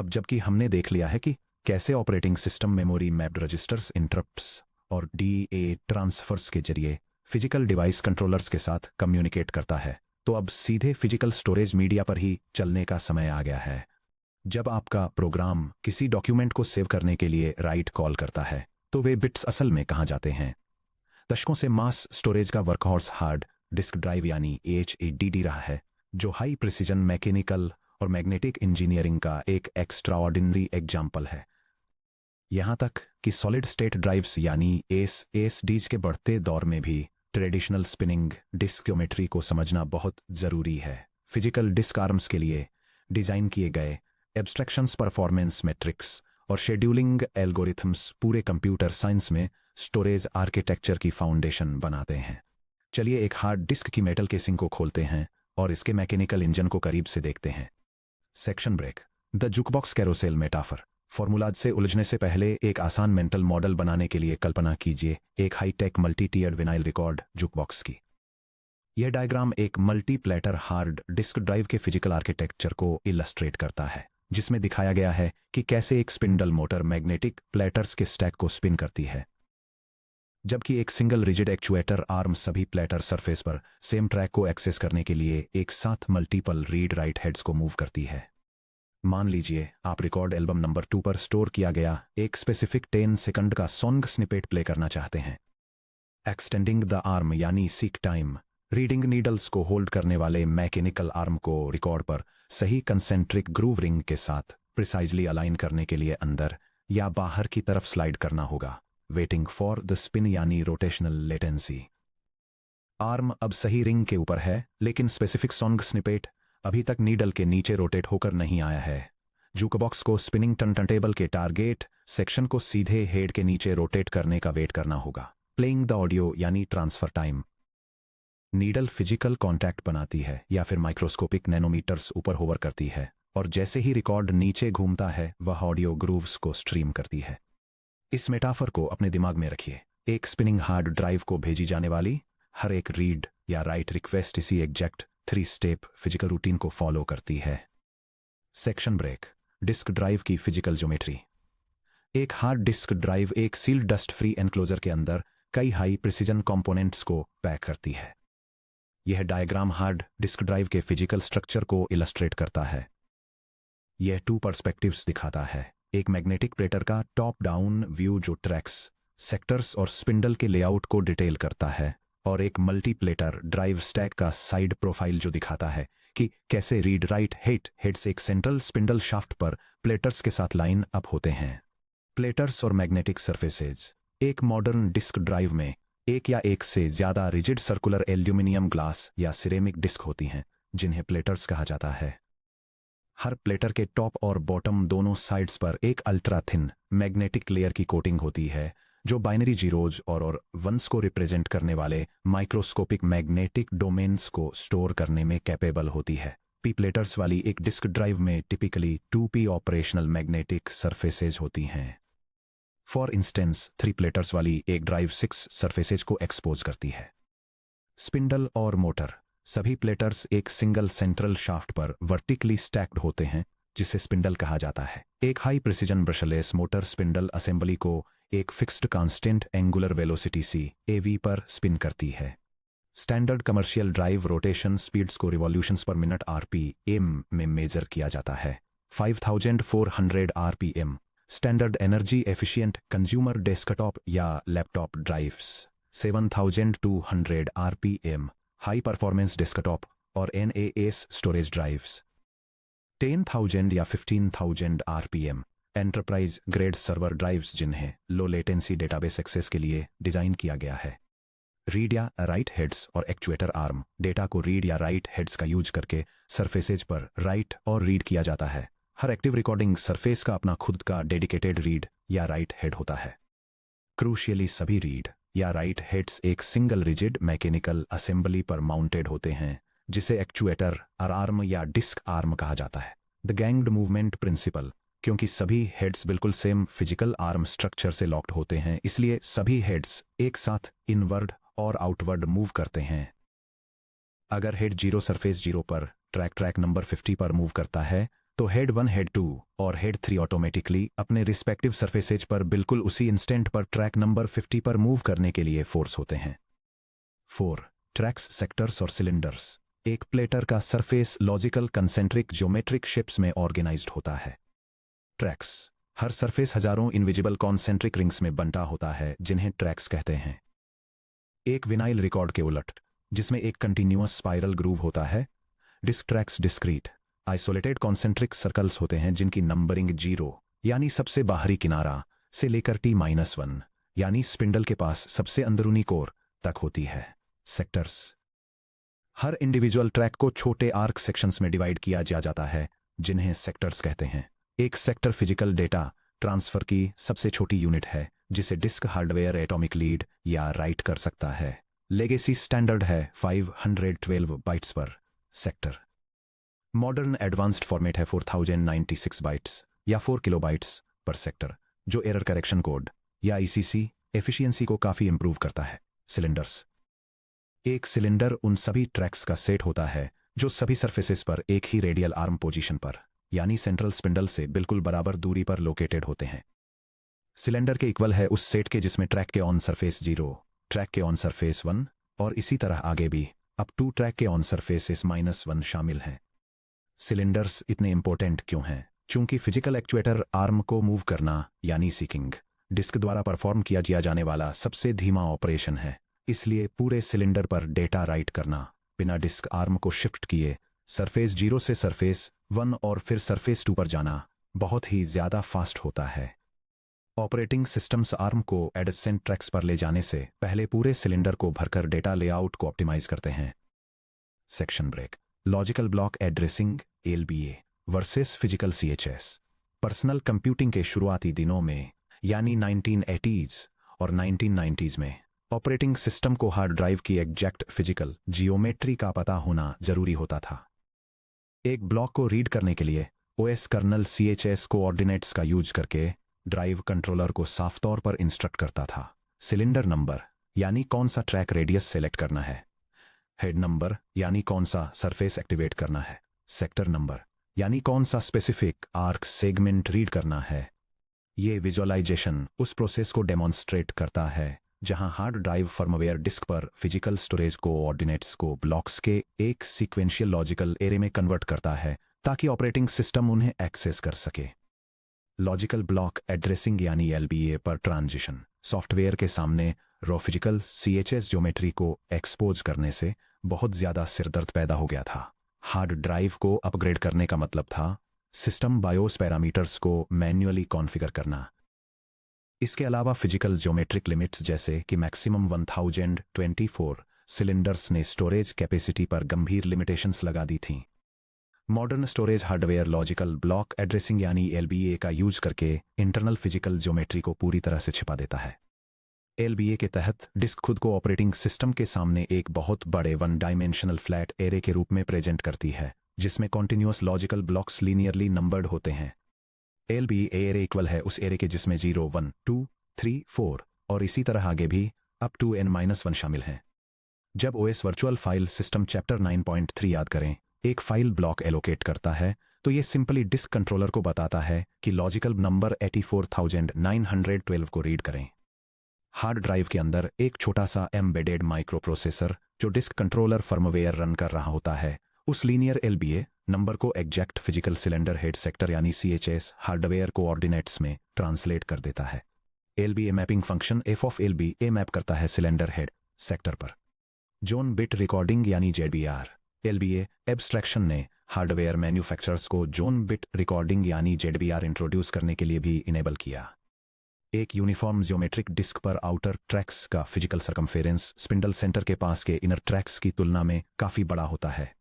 अब जबकि हमने देख लिया है कि कैसे operating system memory mapped registers, interrupts और डीए ट्रांसफर्स के जरिए फिजिकल डिवाइस कंट्रोलर्स के साथ कम्युनिकेट करता है, तो अब सीधे फिजिकल स्टोरेज मीडिया पर ही चलने का समय आ गया है। जब आपका प्रोग्राम किसी डॉक्यूमेंट को सेव करने के लिए राइट कॉल करता है, तो वे बिट्स असल में कहाँ जाते हैं? दशकों से मास स्टोरेज का वर्कहॉर्स हार्ड डिस्क ड्राइव यानी HDD रहा है, जो हाई प्रिसीजन मैकेनिकल और मैग्नेटिक इंजीनियरिंग का एक एक्स्ट्राऑर्डिनरी एग्जाम्पल है। यहाँ तक कि सॉलिड स्टेट ड्राइव्स यानी एसएसडीज के बढ़ते दौर में भी ट्रेडिशनल स्पिनिंग डिस्क ज्योमेट्री को समझना बहुत ज़रूरी है। फिजिकल डिस्क आर्म्स के लिए डिज़ाइन किए गए एब्स्ट्रैक्शंस, परफॉर्मेंस मैट्रिक्स और शेड्यूलिंग एल्गोरिथम्स पूरे कंप्यूटर साइंस में स्टोरेज आर्किटेक्चर की फाउंडेशन बनाते हैं। चलिए एक हार्ड डिस्क की मेटल केसिंग को खोलते हैं और इसके मैकेनिकल इंजन को करीब से देखते हैं। Section break. The jukebox carousel metaphor. Formulas से उलझने से पहले एक आसान मेंटल मॉडल बनाने के लिए कल्पना कीजिए एक high tech multi tiered vinyl record jukebox की। यह डायग्राम एक multi platter hard disk drive के फिजिकल आर्किटेक्चर को इलस्ट्रेट करता है, जिसमें दिखाया गया है कि कैसे एक स्पिंडल मोटर मैग्नेटिक प्लेटर्स के स्टैक को स्पिन करती है, जबकि एक सिंगल रिजिड एक्चुएटर आर्म सभी प्लेटर सरफेस पर सेम ट्रैक को एक्सेस करने के लिए एक साथ मल्टीपल रीड राइट हेड्स को मूव करती है। मान लीजिए आप रिकॉर्ड एल्बम नंबर 2 पर स्टोर किया गया एक स्पेसिफिक 10 सेकंड का सॉन्ग स्निपेट प्ले करना चाहते हैं। एक्सटेंडिंग द आर्म यानी सीक टाइम, रीडिंग नीडल्स को होल्ड करने वाले मैकेनिकल आर्म को रिकॉर्ड पर सही कंसेंट्रिक ग्रूव रिंग के साथ प्रिसाइजली अलाइन करने के लिए अंदर या बाहर की तरफ स्लाइड करना होगा। वेटिंग फॉर द स्पिन यानी रोटेशनल लेटेंसी। आर्म अब सही रिंग के ऊपर है, लेकिन स्पेसिफिक सॉन्ग स्निपेट अभी तक नीडल के नीचे रोटेट होकर नहीं आया है। जुकबॉक्स को स्पिनिंग टर्नटेबल के टारगेट सेक्शन को सीधे हेड के नीचे रोटेट करने का वेट करना होगा। प्लेइंग द ऑडियो यानी transfer time. Needle physical contact बनाती है या फिर माइक्रोस्कोपिक नैनोमीटर्स ऊपर होवर करती है, और जैसे ही रिकॉर्ड नीचे घूमता है वह ऑडियो ग्रूव्स को स्ट्रीम करती है। इस मेटाफर को अपने दिमाग में रखिए। एक स्पिनिंग हार्ड ड्राइव को भेजी जाने वाली हर एक रीड या राइट रिक्वेस्ट इसी एग्जैक्ट 3 स्टेप फिजिकल रूटीन को फॉलो करती है। Section break. डिस्क ड्राइव की फिजिकल ज्योमेट्री। एक हार्ड डिस्क ड्राइव एक सील्ड डस्ट फ्री एनक्लोजर के अंदर कई हाई प्रिसीजन कंपोनेंट्स को पैक करती है। यह डायग्राम हार्ड डिस्क ड्राइव के फिजिकल स्ट्रक्चर को इलस्ट्रेट करता है। यह 2 पर्सपेक्टिव्स दिखाता है, एक मैग्नेटिक प्लेटर का टॉप डाउन व्यू जो ट्रैक्स, सेक्टर्स और स्पिंडल के लेआउट को डिटेल करता है, और एक मल्टीप्लेटर ड्राइव स्टैक का साइड प्रोफाइल जो दिखाता है कि कैसे रीड राइट हेड्स एक सेंट्रल स्पिंडल शाफ्ट पर प्लेटर्स के साथ लाइन अप होते हैं। प्लेटर्स और मैग्नेटिक सरफेसेज। एक मॉडर्न डिस्क ड्राइव में एक या एक से ज्यादा रिजिड सर्कुलर एल्यूमिनियम, ग्लास या सिरेमिक डिस्क होती हैं, जिन्हें प्लेटर्स कहा जाता है। हर प्लेटर के टॉप और बॉटम दोनों साइड्स पर एक अल्ट्रा थिन मैग्नेटिक लेयर की कोटिंग होती है, जो बाइनरी जीरोज और वंस को रिप्रेजेंट करने वाले माइक्रोस्कोपिक मैग्नेटिक डोमेन्स को स्टोर करने में कैपेबल होती है। पी प्लेटर्स वाली एक डिस्क ड्राइव में typically 2p operational magnetic surfaces होती हैं। फॉर इंस्टेंस 3 प्लेटर्स वाली एक ड्राइव 6 सरफेसेज को एक्सपोज करती है। स्पिंडल और मोटर। सभी प्लेटर्स एक सिंगल सेंट्रल शाफ्ट पर वर्टिकली स्टैक्ड होते हैं, जिसे स्पिंडल कहा जाता है। एक high precision brushless motor spindle assembly को एक fixed constant angular velocity CAV पर स्पिन करती है। Standard commercial drive rotation speeds को रिवॉल्यूशंस पर मिनट RPM में मेजर किया जाता है। 5400 RPM standard energy efficient consumer desktop या laptop drives. 7200 RPM high performance desktop और NAS स्टोरेज ड्राइव्स। 10,000 या 15,000 RPM enterprise grade server drives, जिन्हें लो लेटेंसी डेटाबेस एक्सेस के लिए डिजाइन किया गया है। रीड या राइट हेड्स और एक्चुएटर आर्म। डेटा को रीड या राइट हेड्स का यूज करके सरफेसेज पर राइट और रीड किया जाता है। हर एक्टिव रिकॉर्डिंग सरफेस का अपना खुद का डेडिकेटेड रीड या राइट हेड होता है। क्रूशियली सभी रीड या राइट हेड्स एक सिंगल रिजिड मैकेनिकल असेंबली पर माउंटेड होते हैं, जिसे एक्चुएटर आर्म या डिस्क आर्म कहा जाता है। The ganged movement principle. क्योंकि सभी हेड्स बिल्कुल सेम फिजिकल आर्म स्ट्रक्चर से लॉक्ड होते हैं, इसलिए सभी हेड्स एक साथ इनवर्ड और आउटवर्ड मूव करते हैं। अगर हेड 0 सरफेस 0 पर ट्रैक नंबर 50 पर मूव करता है, तो हेड 1 हेड 2 और हेड 3 ऑटोमेटिकली अपने रिस्पेक्टिव सरफेसेज पर बिल्कुल उसी इंस्टेंट पर ट्रैक नंबर 50 पर मूव करने के लिए फोर्स होते हैं। 4. ट्रैक्स, सेक्टर्स और सिलेंडर्स। एक प्लेटर का surface logical concentric geometric shapes में ऑर्गेनाइज्ड होता है। ट्रैक्स, हर सरफेस हजारों इनविजिबल कॉन्सेंट्रिक रिंग्स में बंटा होता है जिन्हें ट्रैक्स कहते हैं। एक विनाइल रिकॉर्ड के उलट, जिसमें एक कंटिन्यूअस स्पाइरल ग्रूव होता है, disk tracks discrete isolated concentric circles होते हैं जिनकी नंबरिंग 0 यानी सबसे बाहरी किनारा से लेकर T-1 यानी स्पिंडल के पास सबसे अंदरूनी कोर तक होती है। सेक्टर्स, हर इंडिविजुअल ट्रैक को छोटे आर्क सेक्शंस में डिवाइड किया जाता है जिन्हें सेक्टर्स कहते हैं। एक सेक्टर फिजिकल डेटा ट्रांसफर की सबसे छोटी यूनिट है जिसे डिस्क हार्डवेयर एटॉमिक लीड या राइट कर सकता है। लेगेसी स्टैंडर्ड है 512 bytes per sector. Modern advanced format है 4096 बाइट्स या 4 किलोबाइट्स पर सेक्टर, जो एरर करेक्शन कोड या ईसीसी एफिशिएंसी को काफी इंप्रूव करता है। सिलेंडर्स, एक सिलेंडर उन सभी ट्रैक्स का सेट होता है जो सभी सरफेसेस पर एक ही रेडियल आर्म पोजीशन पर यानी सेंट्रल स्पिंडल से बिल्कुल बराबर दूरी पर लोकेटेड होते हैं। सिलेंडर के इक्वल है उस सेट के जिसमें ट्रैक के ऑन सरफेस 0, ट्रैक के ऑन सरफेस 1 और इसी तरह आगे भी अप टू ट्रैक के ऑन सरफेसेस -1 शामिल हैं। सिलेंडर्स इतने इंपॉर्टेंट क्यों हैं? चूंकि फिजिकल एक्चुएटर आर्म को मूव करना यानी सीकिंग डिस्क द्वारा परफॉर्म किया जाने वाला सबसे धीमा ऑपरेशन है, इसलिए पूरे सिलेंडर पर डेटा राइट करना बिना डिस्क आर्म को शिफ्ट किए सरफेस 0 से सरफेस 1 और फिर सरफेस 2 पर जाना बहुत ही ज्यादा फास्ट होता है। ऑपरेटिंग सिस्टम्स आर्म को एडजेसेंट ट्रैक्स पर ले जाने से पहले पूरे सिलेंडर को भरकर डेटा लेआउट को ऑप्टिमाइज करते हैं। Section break, logical block addressing LBA versus physical CHS। Personal computing के शुरुआती दिनों में यानी 1980s और 1990s में ऑपरेटिंग सिस्टम को हार्ड ड्राइव की एग्जैक्ट फिजिकल जियोमेट्री का पता होना जरूरी होता था। एक ब्लॉक को रीड करने के लिए OS कर्नल CHS कोऑर्डिनेट्स का यूज करके ड्राइव कंट्रोलर को साफ तौर पर इंस्ट्रक्ट करता था। सिलेंडर नंबर यानी कौन सा ट्रैक रेडियस सेलेक्ट करना है, हेड नंबर यानी कौन सा सरफेस एक्टिवेट करना है, सेक्टर नंबर यानी कौन सा स्पेसिफिक आर्क सेगमेंट रीड करना है। ये विजुअलाइजेशन उस प्रोसेस को डेमोन्स्ट्रेट करता है जहां हार्ड ड्राइव फर्मवेयर डिस्क पर फिजिकल स्टोरेज कोऑर्डिनेट्स को ब्लॉक्स के एक सीक्वेंशियल लॉजिकल एरे में कन्वर्ट करता है ताकि ऑपरेटिंग सिस्टम उन्हें एक्सेस कर सके। लॉजिकल ब्लॉक एड्रेसिंग यानी LBA पर ट्रांजिशन सॉफ्टवेयर के सामने रॉ फिजिकल CHS ज्योमेट्री को एक्सपोज करने से बहुत ज्यादा सिरदर्द पैदा हो गया था। हार्ड ड्राइव को अपग्रेड करने का मतलब था सिस्टम बायोस पैरामीटर्स को मैन्युअली कॉन्फ़िगर करना। इसके अलावा फिजिकल ज्योमेट्रिक लिमिट्स जैसे कि मैक्सिमम 1024 सिलेंडर्स ने स्टोरेज कैपेसिटी पर गंभीर लिमिटेशंस लगा दी थीं। Modern storage hardware logical block addressing यानी LBA का यूज करके इंटरनल फिजिकल ज्योमेट्री को पूरी तरह से छिपा देता है। LBA के तहत डिस्क खुद को ऑपरेटिंग सिस्टम के सामने एक बहुत बड़े 1 डायमेंशनल फ्लैट एरे के रूप में प्रेजेंट करती है जिसमें continuous logical blocks linearly numbered होते हैं। LBA एरे इक्वल है उस एरे के जिसमें 0, 1, 2, 3, 4 और इसी तरह आगे भी अप टू N-1 शामिल हैं। जब OS virtual file system chapter 9.3 याद करें एक फाइल ब्लॉक एलोकेट करता है तो ये सिंपली डिस्क कंट्रोलर को बताता है कि लॉजिकल नंबर 84912 को रीड करें। हार्ड ड्राइव के अंदर एक छोटा सा एम्बेडेड माइक्रो प्रोसेसर जो डिस्क कंट्रोलर फर्मवेयर रन कर रहा होता है उस लीनियर LBA नंबर को exact physical cylinder head sector यानी CHS हार्डवेयर कोऑर्डिनेट्स में ट्रांसलेट कर देता है। LBA mapping function f of LBA map करता है सिलेंडर हेड सेक्टर पर। जोन बिट रिकॉर्डिंग यानी JBR LBA एब्स्ट्रैक्शन ने हार्डवेयर मैन्युफैक्चरर्स को जोन बिट रिकॉर्डिंग यानी JBR इंट्रोड्यूस करने के लिए भी इनेबल किया। एक यूनिफॉर्म ज्योमेट्रिक डिस्क पर आउटर ट्रैक्स का फिजिकल सर्कमफेरेंस स्पिंडल सेंटर के पास के इनर ट्रैक्स की तुलना में काफी बड़ा होता है।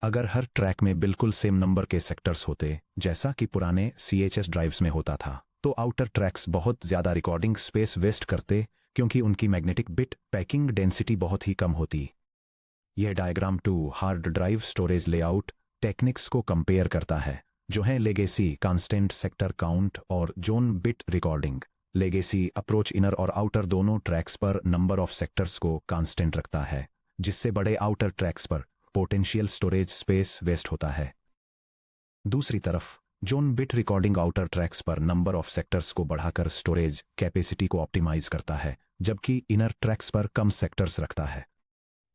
अगर हर ट्रैक में बिल्कुल सेम नंबर के सेक्टर्स होते जैसा कि पुराने CHS ड्राइव्स में होता था तो आउटर ट्रैक्स बहुत ज्यादा रिकॉर्डिंग स्पेस वेस्ट करते क्योंकि उनकी मैग्नेटिक बिट पैकिंग डेंसिटी बहुत ही कम होती। यह diagram 2 hard drive storage layout techniques को कंपेयर करता है जो है लेगेसी कांस्टेंट सेक्टर काउंट और zone bit recording. Legacy approach inner और आउटर दोनों ट्रैक्स पर नंबर ऑफ सेक्टर्स को कांस्टेंट रखता है जिससे बड़े आउटर ट्रैक्स पर पोटेंशियल स्टोरेज स्पेस वेस्ट होता है। दूसरी तरफ zone bit recording outer tracks पर नंबर ऑफ सेक्टर्स को बढ़ाकर स्टोरेज कैपेसिटी को ऑप्टिमाइज करता है, जबकि इनर ट्रैक्स पर कम सेक्टर्स रखता है।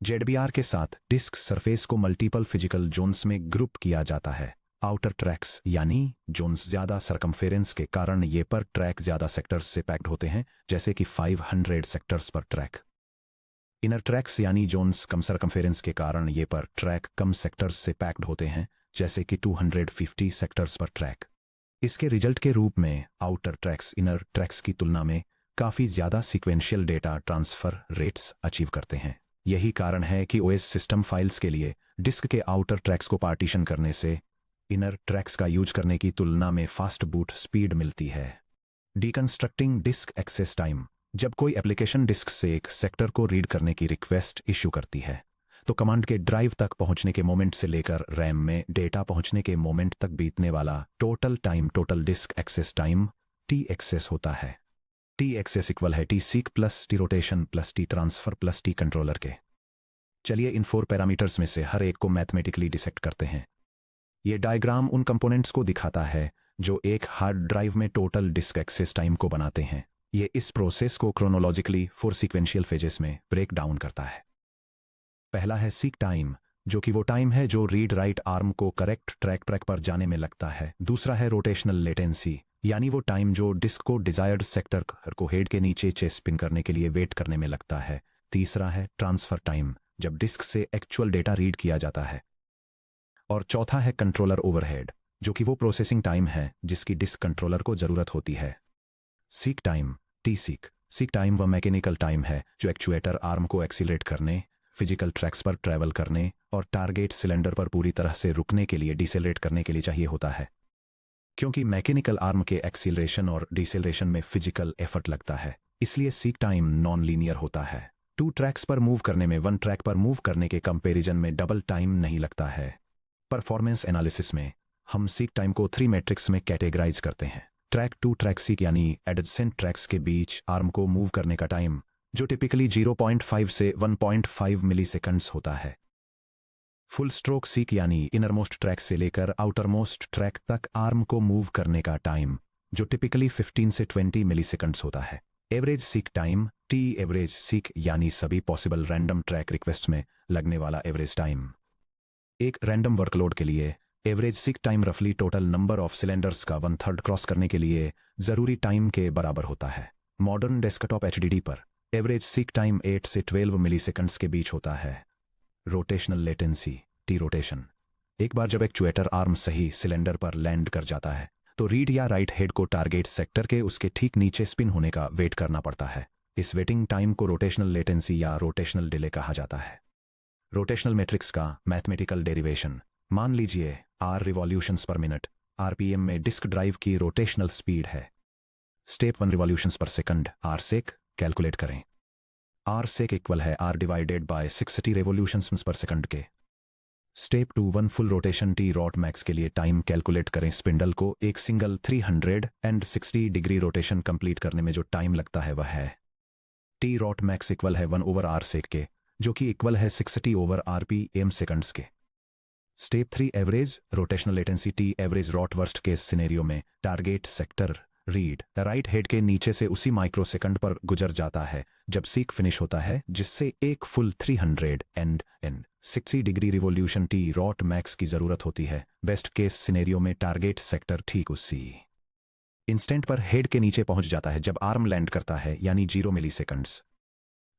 जेडबीआर के साथ डिस्क सरफेस को मल्टीपल फिजिकल जोन्स में ग्रुप किया जाता है। आउटर ट्रैक्स यानी जोन्स ज्यादा सरकमफेरेंस के कारण ये पर ट्रैक ज्यादा सेक्टर्स से पैक्ड होते हैं, जैसे कि 500 सेक्टर्स पर ट्रैक। इनर ट्रैक्स यानी जोन्स कम सरकमफेरेंस के कारण ये पर ट्रैक कम सेक्टर्स से पैक्ड होते हैं, जैसे कि 250 सेक्टर्स पर ट्रैक। इसके रिजल्ट के रूप में आउटर ट्रैक्स इनर ट्रैक्स की तुलना में काफी ज्यादा sequential data transfer rates achieve करते हैं। यही कारण है कि ओएस सिस्टम फाइल्स के लिए डिस्क के आउटर ट्रैक्स को पार्टीशन करने से इनर ट्रैक्स का यूज करने की तुलना में फास्ट बूट स्पीड मिलती है। Deconstructing disc access time. जब कोई एप्लीकेशन डिस्क से एक सेक्टर को रीड करने की रिक्वेस्ट इश्यू करती है, तो कमांड के ड्राइव तक पहुंचने के मोमेंट से लेकर रैम में डेटा पहुंचने के मोमेंट तक बीतने वाला total time total disk access time T access होता है। टी एक्सेस इक्वल है T seek plus T rotation plus T transfer plus T controller के। चलिए इन 4 पैरामीटर्स में से हर एक को मैथमेटिकली डिसेक्ट करते हैं। ये डायग्राम उन कंपोनेंट्स को दिखाता है जो एक हार्ड ड्राइव में टोटल डिस्क एक्सेस टाइम को बनाते हैं। ये इस प्रोसेस को क्रोनोलॉजिकली 4 सीक्वेंशियल फेजेस में ब्रेक डाउन करता है। पहला है सीक टाइम, जो कि वो टाइम है जो रीड राइट आर्म को करेक्ट ट्रैक पर जाने में लगता है। दूसरा है रोटेशनल लेटेंसी, यानी वो टाइम जो डिस्क को डिजायर्ड सेक्टर को हेड के नीचे स्पिन करने के लिए वेट करने में लगता है। तीसरा है ट्रांसफर टाइम, जब डिस्क से एक्चुअल डेटा रीड किया जाता है। और चौथा है कंट्रोलर ओवरहेड, जो कि वो प्रोसेसिंग टाइम है जिसकी डिस्क कंट्रोलर को जरूरत होती है। Seek time T seek. Seek time वह मैकेनिकल टाइम है जो एक्चुएटर आर्म को एक्सीलरेट करने, फिजिकल ट्रैक्स पर ट्रैवल करने और टारगेट सिलेंडर पर पूरी तरह से रुकने के लिए डिसेलरेट करने के लिए चाहिए होता है। क्योंकि मैकेनिकल आर्म के एक्सीलरेशन और डिसेलरेशन में फिजिकल एफर्ट लगता है, इसलिए सीक टाइम नॉन लीनियर होता है। 2 ट्रैक्स पर मूव करने में 1 ट्रैक पर मूव करने के कंपैरिजन में डबल टाइम नहीं लगता है। परफॉर्मेंस एनालिसिस में हम सीक टाइम को 3 मैट्रिक्स में कैटेगराइज करते हैं। ट्रैक टू ट्रैक सीक यानी एडजेसेंट ट्रैक्स के बीच आर्म को मूव करने का टाइम, जो टिपिकली 0.5 से 1.5 मिलीसेकंड्स होता है। फुल स्ट्रोक सीक यानी इनरमोस्ट ट्रैक से लेकर आउटरमोस्ट ट्रैक तक आर्म को मूव करने का टाइम, जो टिपिकली 15 से 20 मिलीसेकंड्स होता है। Average seek time T average seek यानी सभी पॉसिबल रैंडम ट्रैक रिक्वेस्ट में लगने वाला एवरेज टाइम। एक रैंडम वर्कलोड के लिए एवरेज सीक टाइम रफली टोटल नंबर ऑफ सिलेंडर्स का 1/3 क्रॉस करने के लिए जरूरी टाइम के बराबर होता है। मॉडर्न डेस्कटॉप एचडीडी पर एवरेज सीक टाइम 8 से 12 मिलीसेकंड्स के बीच होता है। Rotational latency T rotation. एक बार जब एक्चुएटर आर्म सही सिलेंडर पर लैंड कर जाता है, तो रीड या राइट हेड को टारगेट सेक्टर के उसके ठीक नीचे स्पिन होने का वेट करना पड़ता है। इस वेटिंग टाइम को रोटेशनल लेटेंसी या रोटेशनल डिले कहा जाता है। रोटेशनल मैट्रिक्स का मैथमेटिकल डेरिवेशन। मान लीजिए R revolutions per minute RPM में डिस्क ड्राइव की रोटेशनल स्पीड है। Step 1 revolutions per second R sec calculate करें। आर सेक इक्वल है R divided by 60 revolutions per second के। Step 2 1 full rotation T rot max के लिए time calculate करें। Spindle को एक सिंगल 360 डिग्री रोटेशन कंप्लीट करने में जो टाइम लगता है वह है टी रॉट मैक्स इक्वल है 1/r सेक के, जो कि इक्वल है 60/rpm सेकंड्स के। Step 3 average rotational latency T average rot worst case scenario में target sector read write head के नीचे से उसी माइक्रोसेकंड पर गुजर जाता है जब सीक फिनिश होता है, जिससे एक full 360 degree revolution T rot max की जरूरत होती है। बेस्ट केस सिनेरियो में टारगेट सेक्टर ठीक उसी इंस्टेंट पर हेड के नीचे पहुंच जाता है जब आर्म लैंड करता है, यानी 0 milliseconds.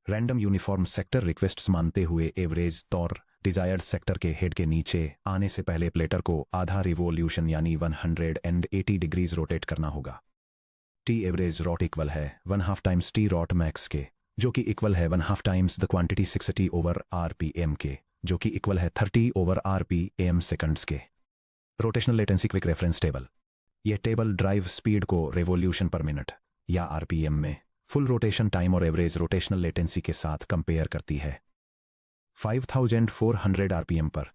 Random uniform sector requests मानते हुए एवरेज तौर डिजायर्ड सेक्टर के हेड के नीचे आने से पहले प्लेटर को आधा रिवोल्यूशन यानी 180 डिग्रीज रोटेट करना होगा। टी एवरेज रॉट इक्वल है 1/2 टाइम्स टी रॉट मैक्स के, जो कि इक्वल है 1/2 टाइम्स द क्वांटिटी 60/rpm के, जो कि इक्वल है 30/rpm सेकंड्स के। Rotational latency quick reference table. यह टेबल ड्राइव स्पीड को रेवोल्यूशन पर मिनट या आरपीएम में फुल रोटेशन टाइम और एवरेज रोटेशनल लेटेंसी के साथ कंपेयर करती है। 5400 आरपीएम पर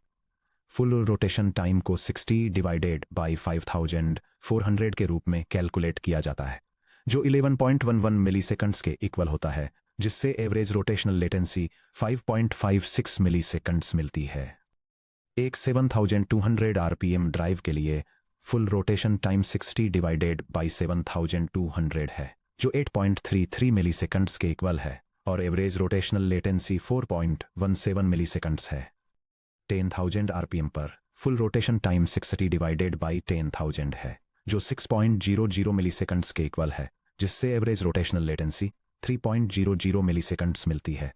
फुल रोटेशन टाइम को 60 डिवाइडेड बाई 5400 के रूप में कैलकुलेट किया जाता है, जो 11.11 मिलीसेकंड्स के इक्वल होता है, जिससे एवरेज रोटेशनल लेटेंसी 5.56 मिलीसेकंड्स मिलती है। एक 7200 आरपीएम ड्राइव के लिए full rotation time 60 divided by 7200 है, जो 8.33 मिलीसेकंड्स के इक्वल है, और एवरेज रोटेशनल लेटेंसी 4.17 मिलीसेकंड्स है। 10,000 आरपीएम पर full rotation time 60 divided by 10,000 है, जो 6.00 मिलीसेकंड्स के इक्वल है, जिससे एवरेज रोटेशनल लेटेंसी 3.00 मिलीसेकंड्स मिलती है।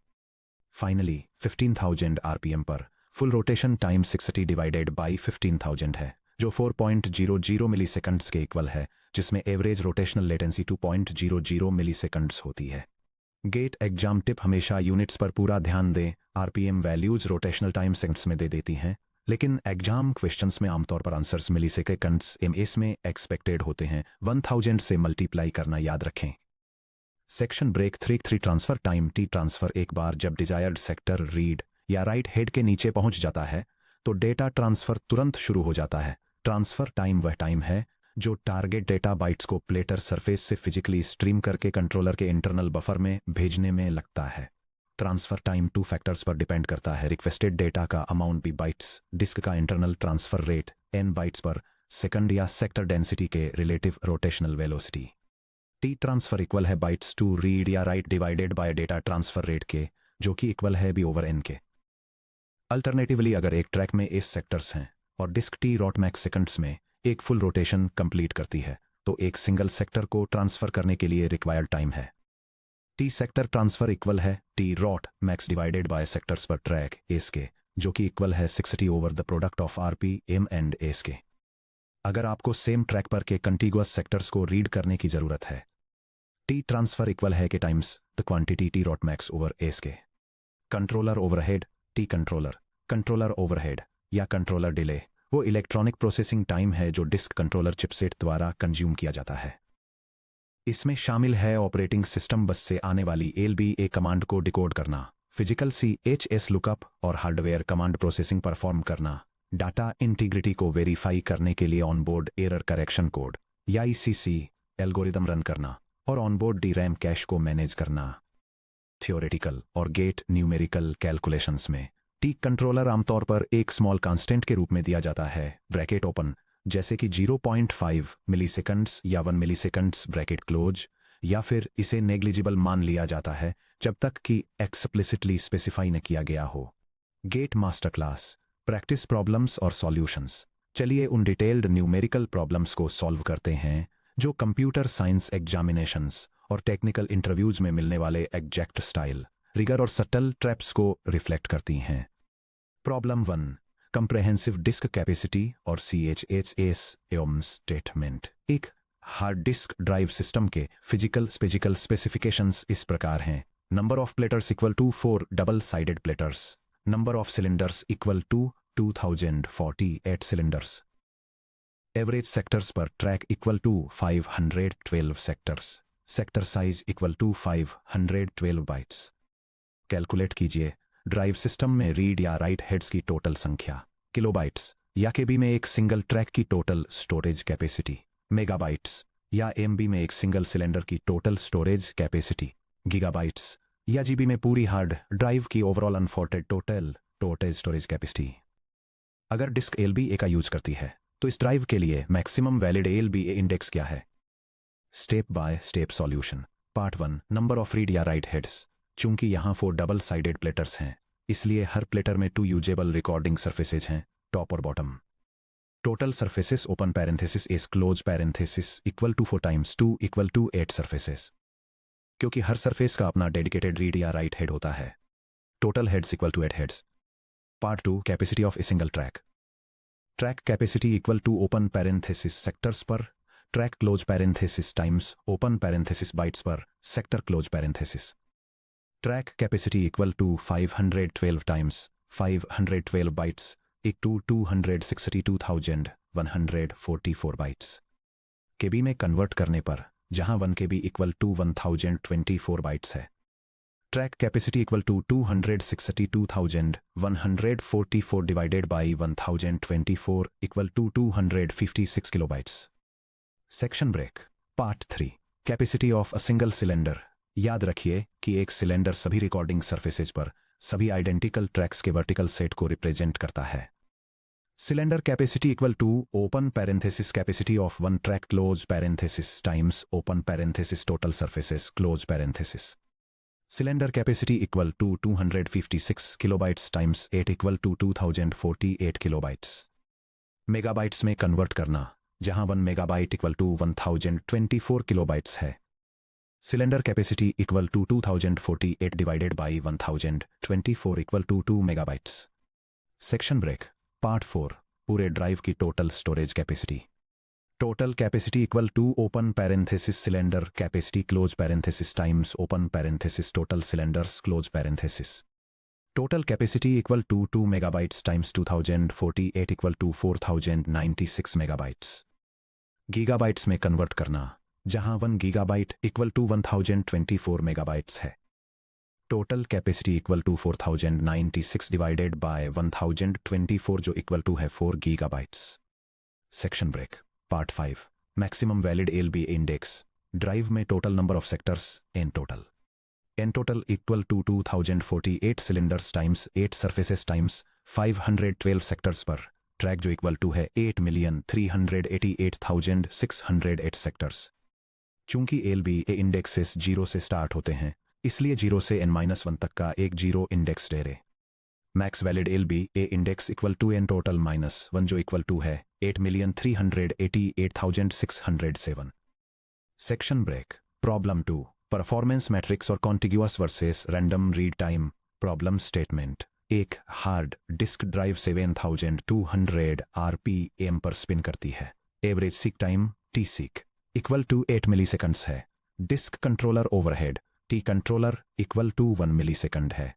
फाइनली 15,000 आरपीएम पर full rotation time 60 divided by 15,000 है, जो 4.00 मिलीसेकंड्स के इक्वल है, जिसमें एवरेज रोटेशनल लेटेंसी 2.00 मिलीसेकंड्स होती है। गेट एग्जाम टिप: हमेशा यूनिट्स पर पूरा ध्यान दें। RPM values rotational time seconds में दे देती हैं, लेकिन एग्जाम क्वेश्चंस में आमतौर पर आंसर्स मिलीसेकंड्स एमएस में एक्सपेक्टेड होते हैं। 1000 से मल्टीप्लाई करना याद रखें। Section break 3 transfer time T transfer: एक बार जब डिजायर्ड सेक्टर रीड या राइट हेड के नीचे पहुंच जाता है तो डेटा ट्रांसफर तुरंत शुरू हो जाता है। ट्रांसफर टाइम वह टाइम है जो टारगेट डेटा बाइट्स को प्लेटर सरफेस से फिजिकली स्ट्रीम करके कंट्रोलर के इंटरनल बफर में भेजने में लगता है। ट्रांसफर टाइम 2 फैक्टर्स पर डिपेंड करता है: रिक्वेस्टेड डेटा का अमाउंट बी बाइट्स, डिस्क का internal transfer rate n bytes पर सेकंड या सेक्टर डेंसिटी के relative rotational velocity. T transfer equal है बाइट्स टू रीड या right divided by data transfer rate के, जो कि इक्वल है बी ओवर n के। अल्टरनेटिवली, अगर एक ट्रैक में एस सेक्टर्स हैं और disk T rot max seconds में एक फुल रोटेशन कंप्लीट करती है, तो एक सिंगल सेक्टर को ट्रांसफर करने के लिए रिक्वायर्ड टाइम है टी सेक्टर ट्रांसफर इक्वल है T rot max divided by sectors पर ट्रैक एस के, जो कि इक्वल है 60 over the product of RPM and S के। अगर आपको सेम ट्रैक पर के कंटिगुअस सेक्टर्स को रीड करने की जरूरत है, टी ट्रांसफर इक्वल है के times the quantity T rot max over S के। Controller overhead T controller overhead या कंट्रोलर डिले वो इलेक्ट्रॉनिक प्रोसेसिंग टाइम है जो डिस्क कंट्रोलर चिपसेट द्वारा कंज्यूम किया जाता है। इसमें शामिल है ऑपरेटिंग सिस्टम बस से आने वाली LBA कमांड को डिकोड करना, फिजिकल CHS लुकअप और हार्डवेयर कमांड प्रोसेसिंग परफॉर्म करना, डाटा इंटीग्रिटी को वेरीफाई करने के लिए ऑनबोर्ड एरर करेक्शन कोड या ECC एल्गोरिदम रन करना, और ऑनबोर्ड DRAM कैश को मैनेज करना। थियोरेटिकल और गेट न्यूमेरिकल कैलकुलेशंस में टी कंट्रोलर आमतौर पर एक स्मॉल कांस्टेंट के रूप में दिया जाता है, ब्रैकेट ओपन, जैसे कि 0.5 मिलीसेकंड्स या 1 मिलीसेकंड्स ब्रैकेट क्लोज, या फिर इसे नेग्लिजिबल मान लिया जाता है जब तक कि एक्सप्लिसिटली स्पेसिफाई न किया गया हो। GATE master class: practice problems और सॉल्यूशंस। चलिए उन डिटेल्ड न्यूमेरिकल प्रॉब्लम्स को सॉल्व करते हैं जो कंप्यूटर साइंस एग्जामिनेशंस और टेक्निकल इंटरव्यूज में मिलने वाले एग्जैक्ट स्टाइल, रिगर और सटल ट्रैप्स को रिफ्लेक्ट करती हैं। प्रॉब्लम 1: कंप्रेहेंसिव डिस्क कैपेसिटी और CHS एवं स्टेटमेंट। एक हार्ड डिस्क ड्राइव सिस्टम के फिजिकल स्पेसिफिकेशंस इस प्रकार हैं: number of platters equal to 4 double sided platters, number of cylinders equal to 2048 cylinders, average sectors पर track equal to 512 sectors, sector size equal to 512 bytes. Calculate कीजिए drive system में read या write heads की total संख्या, kilobytes या KB में एक single track की टोटल स्टोरेज कैपेसिटी, मेगाबाइट्स या एमबी में एक सिंगल सिलेंडर की टोटल स्टोरेज कैपेसिटी, गीगाबाइट्स या जीबी में पूरी हार्ड ड्राइव की overall unformatted total storage capacity. अगर डिस्क LBA का यूज करती है तो इस ड्राइव के लिए मैक्सिमम वैलिड LBA इंडेक्स क्या है? Step by step solution. Part 1: number of read या राइट हेड्स। चूंकि यहाँ 4 डबल साइडेड प्लेटर्स हैं, इसलिए हर प्लेटर में 2 यूजेबल रिकॉर्डिंग सरफेसेज हैं, टॉप और bottom. Total surfaces open parenthesis S close parenthesis equal to 4 times 2 equal to 8 surfaces. क्योंकि हर सरफेस का अपना डेडिकेटेड रीड या राइट हेड होता है, total heads equal to 8 heads. Part 2: capacity of a single track. Track capacity equal to open parenthesis sectors पर track close parenthesis times open parenthesis bytes per sector close parenthesis. Track capacity equal to 512 times 512 bytes equal to 262,144 bytes. KB में convert करने पर जहां 1 KB equal to 1024 bytes है, track capacity equal to 262,144 divided by 1024 equal to 256 kilobytes. Section break. Part 3: capacity of a single cylinder. याद रखिए कि एक cylinder सभी रिकॉर्डिंग सरफेसेज पर सभी आइडेंटिकल ट्रैक्स के वर्टिकल सेट को रिप्रेजेंट करता है। Cylinder capacity equal to open parenthesis capacity of one track close parenthesis times open parenthesis total surfaces close parenthesis. Cylinder capacity equal to 256 kilobytes times 8 equal to 2048 kilobytes. Megabytes में convert करना, जहां 1 megabyte equal to 1024 kilobytes है. Cylinder capacity equal to 2048 divided by 1024 equal to 2 megabytes. Section break part 4. पूरे drive की total storage capacity. Total capacity equal to open parenthesis cylinder capacity close parenthesis times open parenthesis total cylinders close parenthesis. Total capacity equal to 2 megabytes times 2048 equal to 4096 megabytes. Gigabytes में convert करना, जहां 1 gigabyte equal to 1024 megabytes है. Total capacity equal to 4096 divided by 1024 जो equal to है 4 gigabytes. Section break part 5. Maximum valid LBA index. Drive में total number of sectors N total equal to 2048 cylinders times 8 surfaces times 512 sectors पर track जो equal to है 8,388,608 sectors. चूंकि LB ए indexes 0 से start होते हैं, इसलिए 0 से n-1 तक का एक 0 इंडेक्स ले रहे. Max valid LB A index equal to N total -1 जो इक्वल टू है 8,388,607. Section break problem 2. Performance metrics और contiguous versus random read time. Problem statement. एक हार्ड डिस्क ड्राइव 7200 आरपीएम पर स्पिन करती है. Average seek time T seek equal to 8 milliseconds है. Disk controller overhead T controller equal to 1 millisecond है.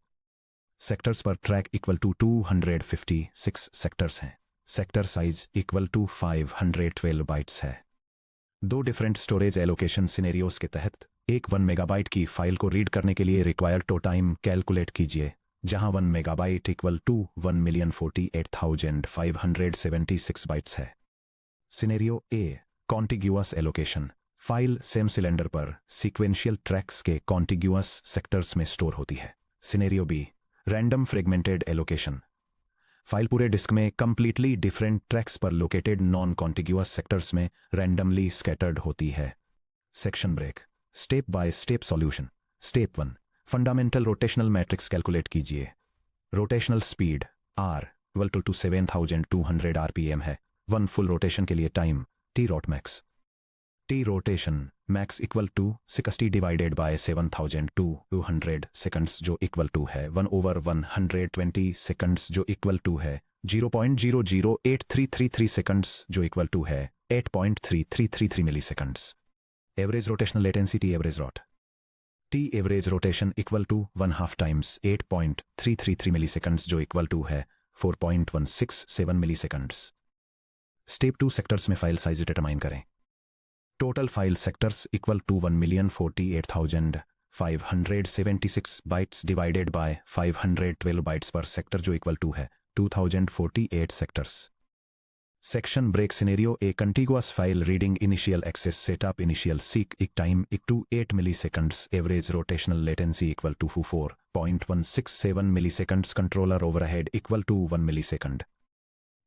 Sectors पर track equal to 256 sectors हैं. Sector size equal to 512 bytes है. दो different storage allocation scenarios के तहत एक 1 मेगाबाइट की फाइल को रीड करने के लिए रिक्वायर्ड टो टाइम कैलकुलेट कीजिए, जहां 1 मेगाबाइट इक्वल टू 1,048,576 बाइट्स है. Scenario A contiguous allocation. File same cylinder पर सीक्वेंशियल ट्रैक्स के कॉन्टिग्यूअस सेक्टर्स में स्टोर होती है. Scenario B random fragmented allocation. File पूरे डिस्क में कंप्लीटली डिफरेंट ट्रैक्स पर लोकेटेड नॉन कॉन्टिग्यूअस सेक्टर्स में रैंडमली स्कैटर्ड होती है. Section break step by step solution. Step 1. Fundamental rotational metrics calculate कीजिए. Rotational speed R equal to 7200 RPM है. 1 full rotation के लिए time T rot max. T rotation max equal to 60 divided by 7200 seconds जो equal to है 1/120 seconds जो equal to है 0.008333 seconds जो equal to है 8.3333 milliseconds. Average rotational latency T average rot. T average rotation equal to 1/2 times 8.333 milliseconds जो equal to है 4.167 milliseconds. Step 2 sectors में file size determine करें. Total file sectors equal to 1,48,576 bytes divided by 512 bytes per sector जो equal to है 2048 sectors. Section break scenario A contiguous file reading initial access setup initial seek इक time equal to 8 milliseconds. Average rotational latency equal to 4.167 milliseconds. Controller overhead equal to 1 millisecond.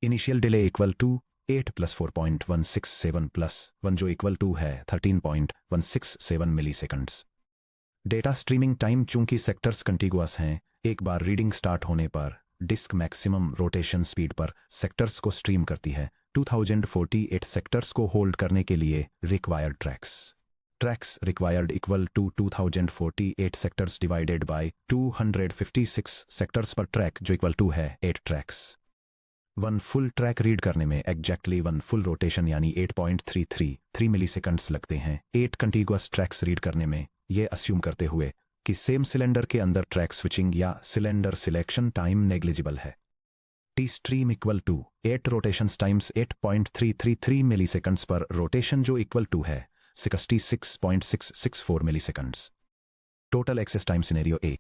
Initial delay equal to 8 + 4.167 + 1 जो equal to है 13.167 milliseconds. Data streaming time. चूंकि sectors contiguous हैं, एक बार reading start होने पर disk maximum rotation speed पर sectors को स्ट्रीम करती है. 2048 सेक्टर्स को होल्ड करने के लिए required tracks required equal to 2048 sectors divided by 256 sectors पर ट्रैक जो इक्वल टू है 8 ट्रैक्स. 1 फुल ट्रैक रीड करने में एग्जैक्टली 1 फुल रोटेशन यानी 8.333 मिलीसेकंड्स लगते हैं. 8 कंटिग्यूअस ट्रैक्स रीड करने में, ये अस्यूम करते हुए कि सेम सिलेंडर के अंदर ट्रैक स्विचिंग या सिलेंडर सिलेक्शन टाइम नेग्लिजिबल है. T stream equal to 8 rotations times 8.333 milliseconds per rotation जो इक्वल टू है 66.664 milliseconds. Total access time scenario A.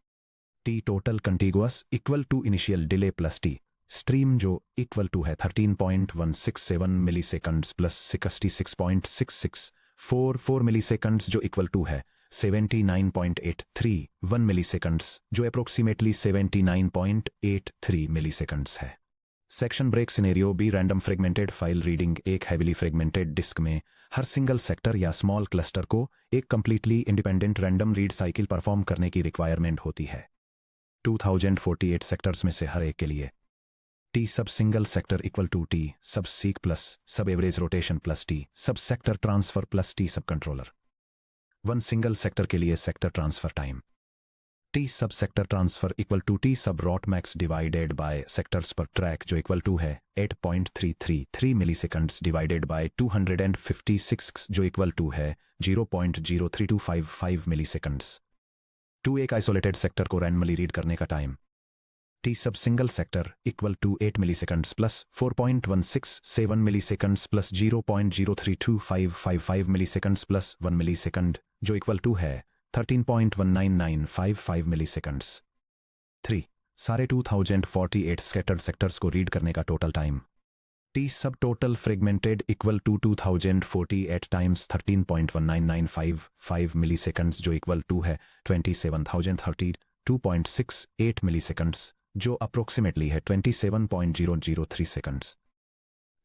T total contiguous equal to initial delay plus T stream जो equal to है 13.167 milliseconds plus 66.6644 milliseconds जो equal to है 79.831 milliseconds जो approximately 79.83 milliseconds है. Section break scenario B random fragmented file reading. एक heavily fragmented disc में हर single sector या small cluster को एक completely independent random read cycle perform करने की रिक्वायरमेंट होती है। 2048 सेक्टर्स में से हर एक के लिए T sub single sector equal to T sub seek plus sub average rotation plus T sub sector transfer plus T sub controller. One single sector के लिए sector transfer time T sub sector transfer equal to T sub rot max divided by sectors पर track जो equal to है 8.333 milliseconds divided by 256 जो equal to है 0.03255 milliseconds. टू एक isolated sector को रैंडमली रीड करने का time T sub single sector equal to 8 milliseconds plus 4.167 milliseconds plus 0.03255 milliseconds plus 1 millisecond जो इक्वल टू है 13.19955 मिलीसेकंड्स। 3 सारे 2048 स्कैटर्ड सेक्टर्स को रीड करने का total time T sub total fragmented equal to 2048 times 13.1995 milliseconds जो equal to है 27,032.68 milliseconds जो approximately है 27.003 seconds.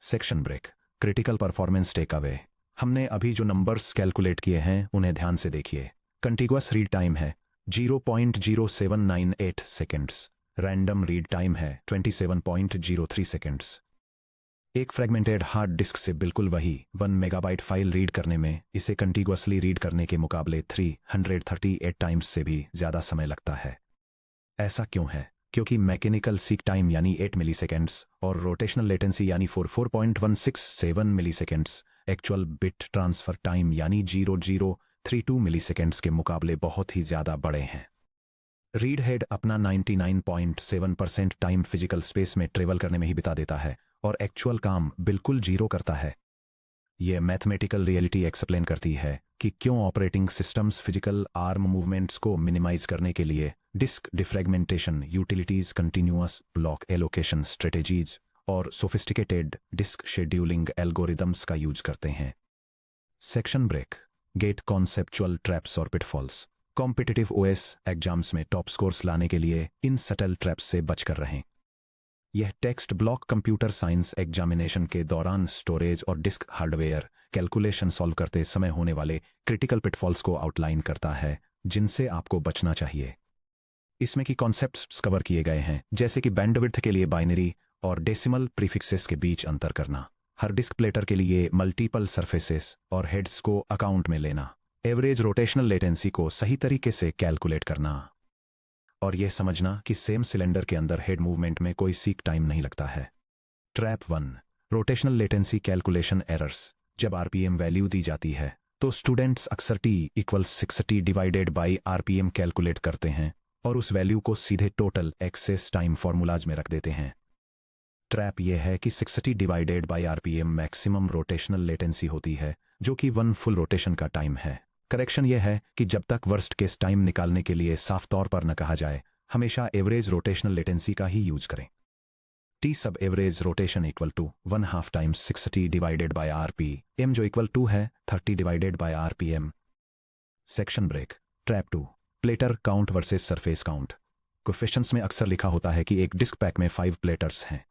Section break critical performance takeaway. हमने अभी जो नंबर्स कैलकुलेट किए हैं उन्हें ध्यान से देखिए। कंटिग्युअस रीड टाइम है 0.0798 सेकंड्स, रैंडम रीड टाइम है 27.03 सेकंड्स। एक फ्रेगमेंटेड हार्ड डिस्क से बिल्कुल वही 1 मेगाबाइट फाइल रीड करने में इसे कंटिग्युअसली रीड करने के मुकाबले 338 टाइम्स से भी ज़्यादा समय लगता है। ऐसा क्यों है? क्योंकि मैकेनिकल सीक टाइम यानी 8 मिलीसेकंड्स और रोटेशनल लेटेंसी यानी 4.167 milliseconds actual bit transfer time यानी 0032 मिलीसेकंड्स के मुकाबले बहुत ही ज़्यादा बड़े हैं। रीड हेड अपना 99.7% टाइम फिजिकल स्पेस में ट्रेवल करने में ही बिता देता है और एक्चुअल काम बिल्कुल जीरो करता है। यह मैथमेटिकल रियलिटी एक्सप्लेन करती है कि क्यों operating systems physical arm movements को मिनिमाइज करने के लिए disk defragmentation utilities, continuous block allocation strategies और सोफिस्टिकेटेड डिस्क शेड्यूलिंग एल्गोरिदम्स का यूज करते हैं। Section break GATE conceptual traps और पिटफॉल्स। कॉम्पिटिटिव ओएस एग्जाम्स में टॉप स्कोर्स लाने के लिए इन सटल ट्रैप्स से बचकर रहें। यह text block computer science examination के दौरान स्टोरेज और डिस्क हार्डवेयर कैलकुलेशन सॉल्व करते समय होने वाले क्रिटिकल पिटफॉल्स को आउटलाइन करता है जिनसे आपको बचना चाहिए। इसमें की कॉन्सेप्ट्स कवर किए गए हैं जैसे कि बैंडविड्थ के लिए बाइनरी और डेसिमल प्रीफिक्सेस के बीच अंतर करना, हर डिस्क प्लेटर के लिए मल्टीपल सरफेसेस और हेड्स को अकाउंट में लेना, एवरेज रोटेशनल लेटेंसी को सही तरीके से कैलकुलेट करना और यह समझना कि सेम सिलेंडर के अंदर हेड मूवमेंट में कोई सीक टाइम नहीं लगता है। Trap 1 rotational latency calculation errors. जब आरपीएम वैल्यू दी जाती है तो स्टूडेंट्स अक्सर T equals 60 divided by RPM calculate करते हैं और उस वैल्यू को सीधे टोटल एक्सेस टाइम फॉर्मूलाज में रख देते हैं। ट्रैप यह है कि 60 divided by RPM maximum rotational latency होती है जो कि 1 फुल रोटेशन का टाइम है। करेक्शन यह है कि जब तक वर्स्ट केस टाइम निकालने के लिए साफ तौर पर न कहा जाए, हमेशा एवरेज रोटेशनल लेटेंसी का ही यूज करें। T sub average rotation equal to 1/2 times 60 divided by RPM जो इक्वल टू है 30 divided by RPM. Section break trap 2 platter count versus surface count. Questions में अक्सर लिखा होता है कि एक डिस्क पैक में 5 प्लेटर्स हैं।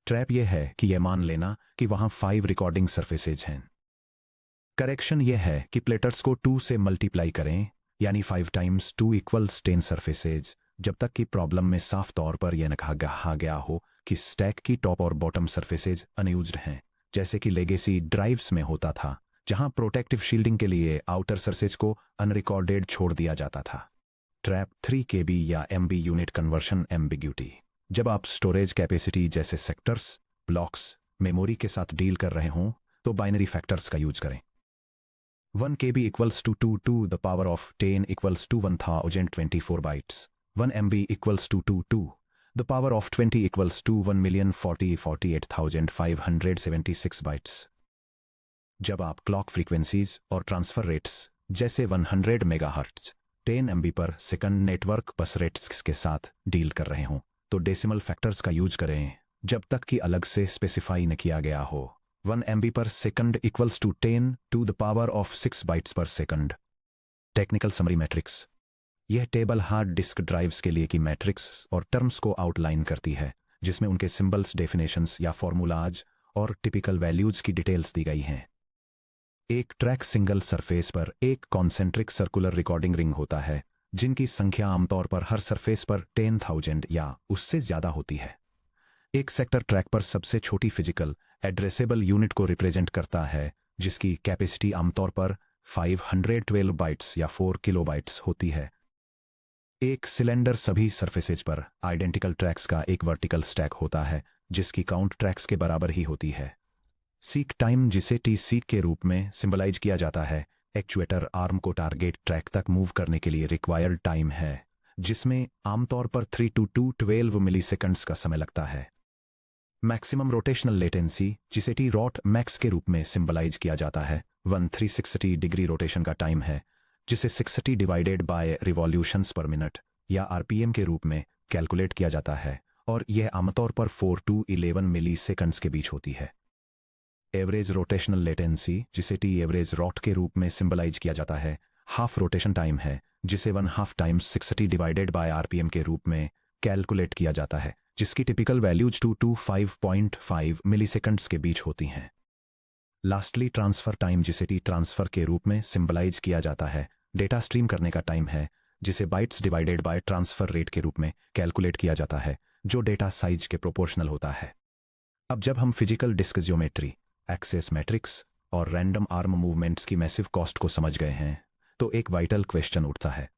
ट्रैप यह है कि यह मान लेना कि वहां 5 रिकॉर्डिंग सरफेसेज हैं। करेक्शन यह है कि प्लेटर्स को 2 से मल्टीप्लाई करें यानी 5 टाइम्स 2 इक्वल्स 10 सरफेसेज जब तक कि प्रॉब्लम में साफ तौर पर यह न कहा गया हो कि स्टैक की टॉप और बॉटम सरफेसेज अनयूज्ड हैं, जैसे कि लेगेसी ड्राइव्स में होता था जहां प्रोटेक्टिव शील्डिंग के लिए आउटर सरफेस को अनरिकॉर्डेड छोड़ दिया जाता था। ट्रैप 3 KB या MB यूनिट कन्वर्शन एम्बिग्यूटी। जब आप स्टोरेज कैपेसिटी जैसे सेक्टर्स, ब्लॉक्स, मेमोरी के साथ डील कर रहे हों तो बाइनरी फैक्टर्स का यूज करें। 1 KB equals to 2 to the power of 10 equals to 1024 bytes. 1 MB equals to 2 to the power of 20 equals to 1,048,576 bytes. जब आप क्लॉक फ्रीक्वेंसीज और ट्रांसफर रेट्स जैसे 100 मेगाहर्ट्ज 10 MB पर सेकंड नेटवर्क बस रेट्स के साथ deal कर रहे हों तो डेसिमल फैक्टर्स का यूज करें जब तक कि अलग से स्पेसिफाई न किया गया हो। 1 MB पर second equals to 10 to the power of 6 bytes per second. Technical summary matrix. यह टेबल हार्ड डिस्क ड्राइव्स के लिए की मैट्रिक्स और टर्म्स को आउटलाइन करती है जिसमें उनके सिंबल्स, डेफिनेशंस या फॉर्मूलाज और टिपिकल वैल्यूज की डिटेल्स दी गई हैं। एक ट्रैक सिंगल सरफेस पर एक कॉन्सेंट्रिक सर्कुलर रिकॉर्डिंग रिंग होता है, जिनकी संख्या आमतौर पर हर सरफेस पर 10,000 या उससे ज्यादा होती है। एक सेक्टर ट्रैक पर सबसे छोटी फिजिकल एड्रेसेबल यूनिट को रिप्रेजेंट करता है, जिसकी कैपेसिटी आमतौर पर 512 बाइट्स या 4 किलोबाइट्स होती है। एक सिलेंडर सभी सरफेसेज पर आइडेंटिकल ट्रैक्स का एक वर्टिकल स्टैक होता है, जिसकी काउंट ट्रैक्स के बराबर ही होती है। सीक टाइम, जिसे टी सीक के रूप में सिंबलाइज किया जाता है, एक्चुएटर आर्म को टारगेट ट्रैक तक मूव करने के लिए रिक्वायर्ड टाइम है, जिसमें आमतौर पर 3 to 12 मिलीसेकंड्स का समय लगता है। मैक्सिमम रोटेशनल लेटेंसी, जिसे टी रॉट मैक्स के रूप में सिंबलाइज किया जाता है, 360 डिग्री रोटेशन का टाइम है, जिसे 60 divided bye revolutions per minute या आरपीएम के रूप में कैलकुलेट किया जाता है, और यह आमतौर पर 4 to 11 मिलीसेकंड्स के बीच होती है। एवरेज रोटेशनल लेटेंसी, जिसे टी एवरेज रॉट के रूप में सिंबलाइज किया जाता है, हाफ रोटेशन टाइम है, जिसे 1/2 टाइम्स 60 डिवाइडेड बाय आरपीएम के रूप में कैलकुलेट किया जाता है, जिसकी टिपिकल वैल्यूज 2 to 5.5 मिलीसेकंड्स के बीच होती हैं। लास्टली ट्रांसफर टाइम, जिसे टी ट्रांसफर के रूप में सिंबलाइज किया जाता है, डेटा स्ट्रीम करने का टाइम है, जिसे bytes divided by transfer rate के रूप में कैलकुलेट किया जाता है, जो डेटा साइज के प्रोपोर्शनल होता है। अब जब हम physical disk geometry, access matrix और रैंडम आर्म मूवमेंट्स की मैसिव कॉस्ट को समझ गए हैं, तो एक वाइटल क्वेश्चन उठता है।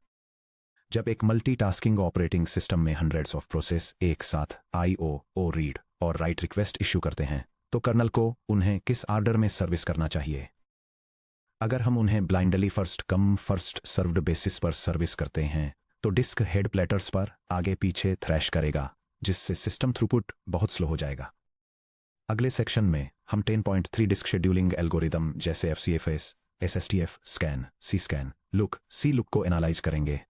जब एक मल्टीटास्किंग ऑपरेटिंग सिस्टम में हंड्रेड्स ऑफ प्रोसेस एक साथ IO रीड और राइट रिक्वेस्ट इश्यू करते हैं, तो कर्नल को उन्हें किस आर्डर में सर्विस करना चाहिए? अगर हम उन्हें blindly first come first served basis पर सर्विस करते हैं, तो डिस्क हेड प्लेटर्स पर आगे पीछे थ्रैश करेगा, जिससे सिस्टम थ्रूपुट बहुत स्लो हो जाएगा। अगले सेक्शन में हम 10.3 डिस्क शेड्यूलिंग एल्गोरिदम जैसे FCFS, SSTF, scan, C scan, look, C look को एनालाइज करेंगे।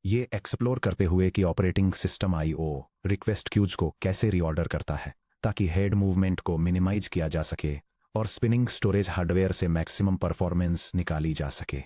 ये एक्सप्लोर करते हुए कि operating system IO request queues को कैसे रीऑर्डर करता है, ताकि हेड मूवमेंट को मिनिमाइज किया जा सके और स्पिनिंग स्टोरेज हार्डवेयर से मैक्सिमम परफॉर्मेंस निकाली जा सके।